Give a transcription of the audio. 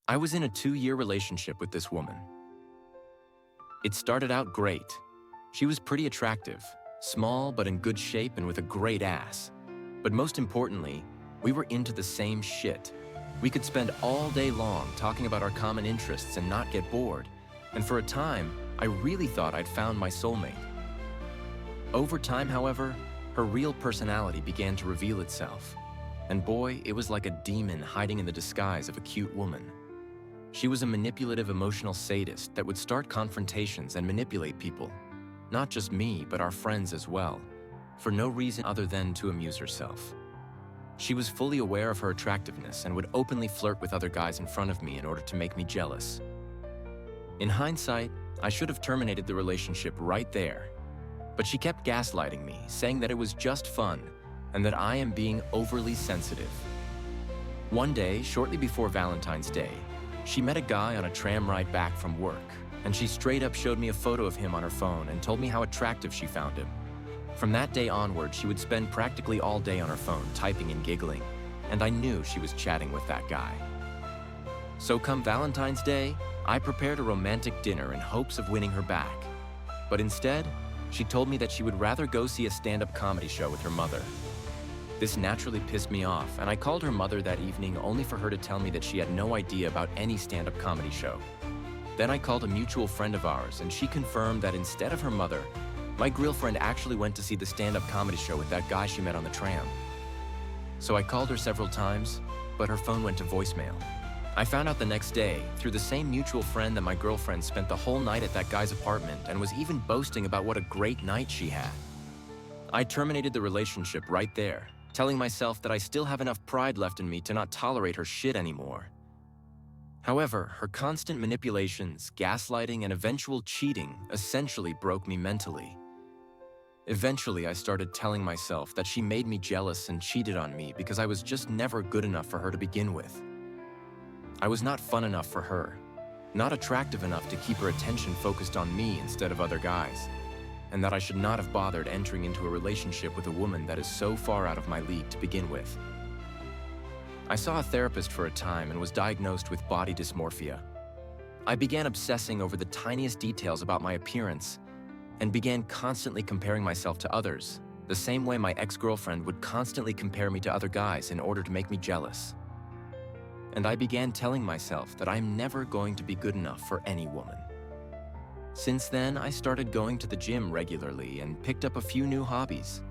I was in a 2-year relationship with this woman. It started out great. She was pretty attractive, small but in good shape and with a great ass. But most importantly, we were into the same shit. We could spend all day long talking about our common interests and not get bored. And for a time, I really thought I'd found my soulmate. Over time, however, her real personality began to reveal itself. And boy, it was like a demon hiding in the disguise of a cute woman. She was a manipulative emotional sadist that would start confrontations and manipulate people. Not just me, but our friends as well, for no reason other than to amuse herself. She was fully aware of her attractiveness and would openly flirt with other guys in front of me in order to make me jealous. In hindsight, I should have terminated the relationship right there. But she kept gaslighting me, saying that it was just fun and that I am being overly sensitive. One day, shortly before Valentine's Day, she met a guy on a tram ride back from work, and she straight up showed me a photo of him on her phone and told me how attractive she found him. From that day onward, she would spend practically all day on her phone typing and giggling, and I knew she was chatting with that guy. So come Valentine's Day, I prepared a romantic dinner in hopes of winning her back. But instead, she told me that she would rather go see a stand-up comedy show with her mother. This naturally pissed me off, and I called her mother that evening only for her to tell me that she had no idea about any stand-up comedy show. Then I called a mutual friend of ours, and she confirmed that instead of her mother, my girlfriend actually went to see the stand-up comedy show with that guy she met on the tram. So I called her several times, but her phone went to voicemail. I found out the next day, through the same mutual friend, that my girlfriend spent the whole night at that guy's apartment and was even boasting about what a great night she had. I terminated the relationship right there, telling myself that I still have enough pride left in me to not tolerate her shit anymore. However, her constant manipulations, gaslighting, and eventual cheating essentially broke me mentally. Eventually, I started telling myself that she made me jealous and cheated on me because I was just never good enough for her to begin with. I was not fun enough for her, not attractive enough to keep her attention focused on me instead of other guys, and that I should not have bothered entering into a relationship with a woman that is so far out of my league to begin with. I saw a therapist for a time and was diagnosed with body dysmorphia. I began obsessing over the tiniest details about my appearance and began constantly comparing myself to others, the same way my ex-girlfriend would constantly compare me to other guys in order to make me jealous. And I began telling myself that I'm never going to be good enough for any woman. Since then, I started going to the gym regularly and picked up a few new hobbies,